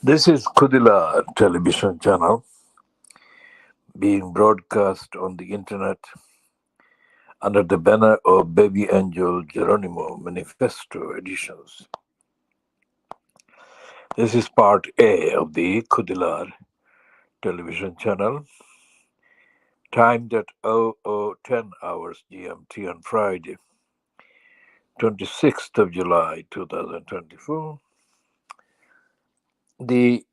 This is KhoodeelaarTVChannel television channel being broadcast on the internet under the banner of Baby Angel Geronimo Manifesto Editions. This is part A of the KhoodeelaarTVChannel television channel, timed at 00:10 hours GMT on Friday, 26th of July 2024. The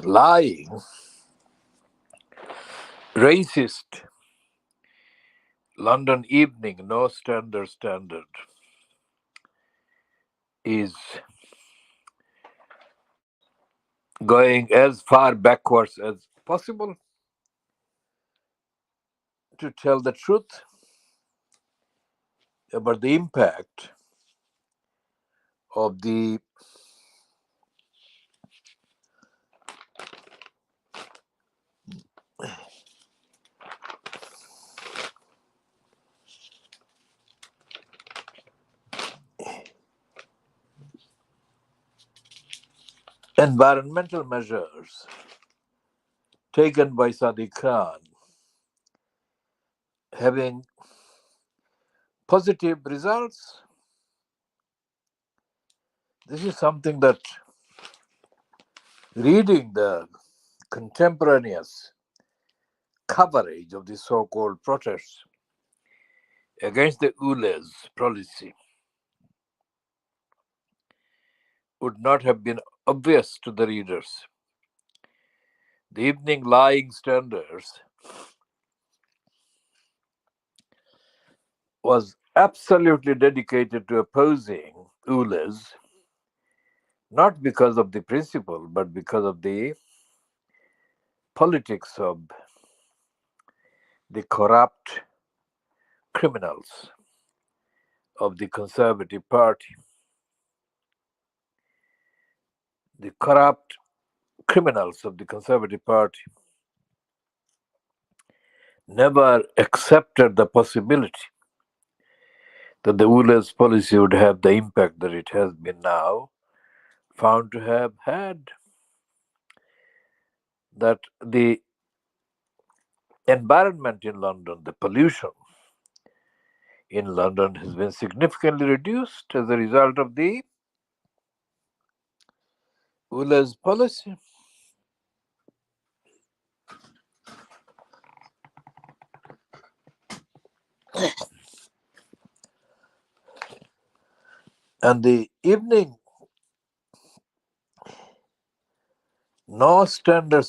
lying, racist London Evening No Standard is going as far backwards as possible to tell the truth about the impact of the environmental measures taken by Sadiq Khan having positive results. This is something that reading the contemporaneous coverage of the so-called protests against the ULE's policy would not have been obvious to the readers. The Evening Lying Standards was absolutely dedicated to opposing ULEs, not because of the principle, but because of the politics of the corrupt criminals of the Conservative Party. The corrupt criminals of the Conservative Party never accepted the possibility that the ULE's policy would have the impact that it has been now found to have had. That the environment in London, the pollution in London has been significantly reduced as a result of the ULE's policy. And the Evening No Standard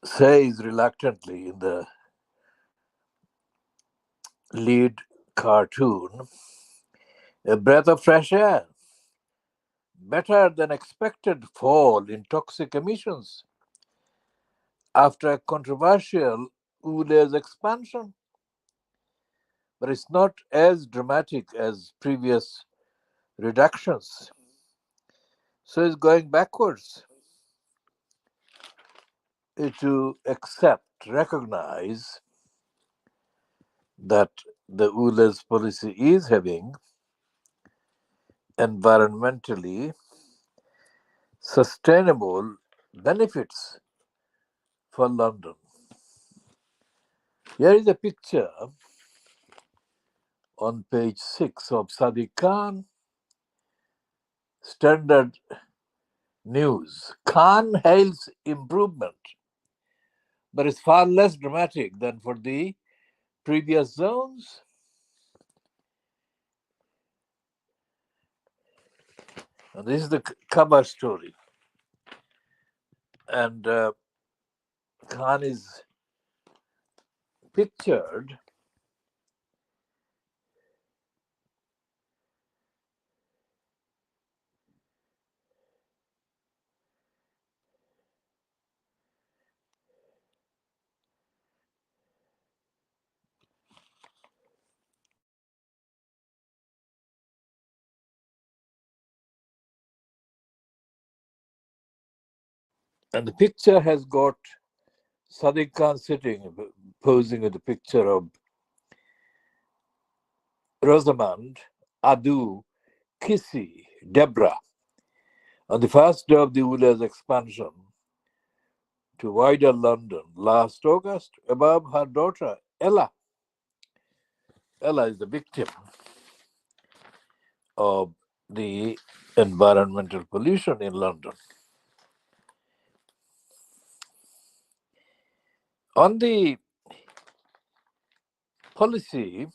says reluctantly in the lead cartoon, a breath of fresh air, better than expected fall in toxic emissions after a controversial ULE's expansion. But it's not as dramatic as previous reductions. So it's going backwards. To accept, recognize that the ULE's policy is having environmentally sustainable benefits for London. Here is a picture on page 6 of Sadiq Khan, Standard News. Khan hails improvement, but it's far less dramatic than for the previous zones. And this is the cover story. And Khan is pictured and the picture has got Sadiq Khan sitting, posing with a picture of Rosamund, Adu, Kissy, Deborah, On the first day of the Ule's expansion to wider London last August, above her daughter Ella. Ella is the victim of the environmental pollution in London. On the policy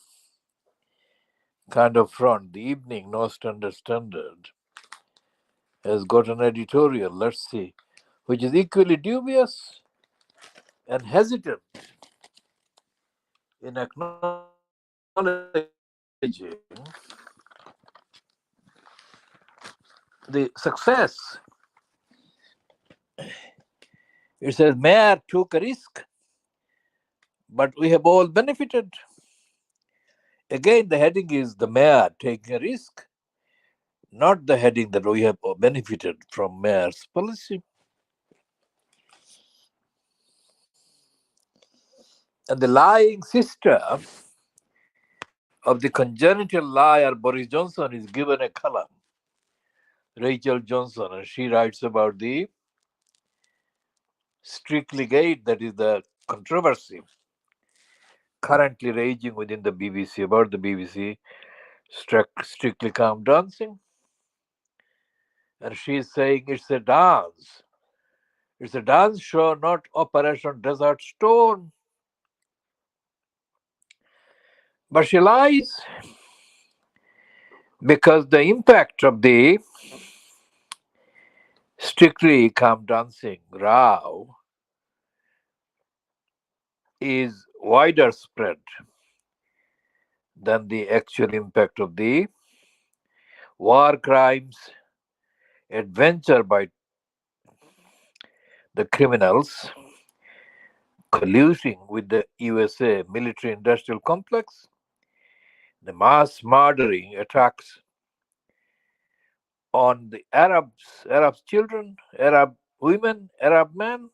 kind of front, the Evening Non-Standard Standard has got an editorial, let's see, which is equally dubious and hesitant in acknowledging the success. It says, Mayor took a risk, but we have all benefited. Again, the heading is the mayor taking a risk, not the heading that we have benefited from mayor's policy. And the lying sister of the congenital liar Boris Johnson is given a column, Rachel Johnson, and she writes about the Strictly Gate, that is the controversy currently raging within the BBC about the BBC Strictly Come Dancing. And she is saying it's a dance. It's a dance show, not Operation Desert Storm. But she lies because the impact of the Strictly Come Dancing row is wider spread than the actual impact of the war crimes adventure by the criminals colluding with the USA military industrial complex, the mass murdering attacks on the Arab children, Arab women, Arab men.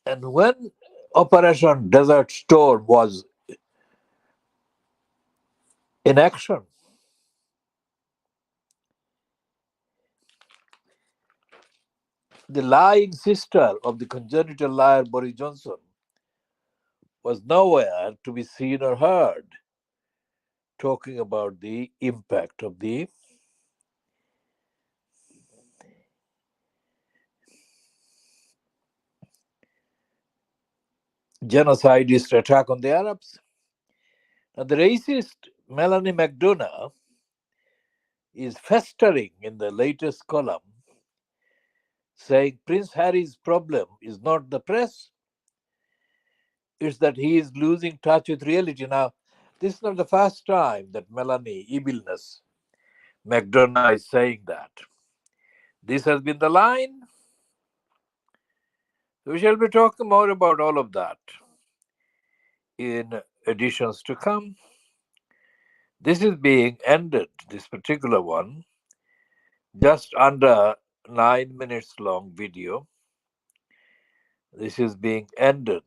And when Operation Desert Storm was in action, the lying sister of the congenital liar Boris Johnson was nowhere to be seen or heard talking about the impact of the genocidist attack on the Arabs. Now, the racist Melanie McDonough is festering in the latest column, saying Prince Harry's problem is not the press, it's that he is losing touch with reality. Now, this is not the first time that Melanie Evilness McDonough is saying that. This has been the line. We shall be talking more about all of that in editions to come. This is being ended, this particular one, just under 9 minutes long video. This is being ended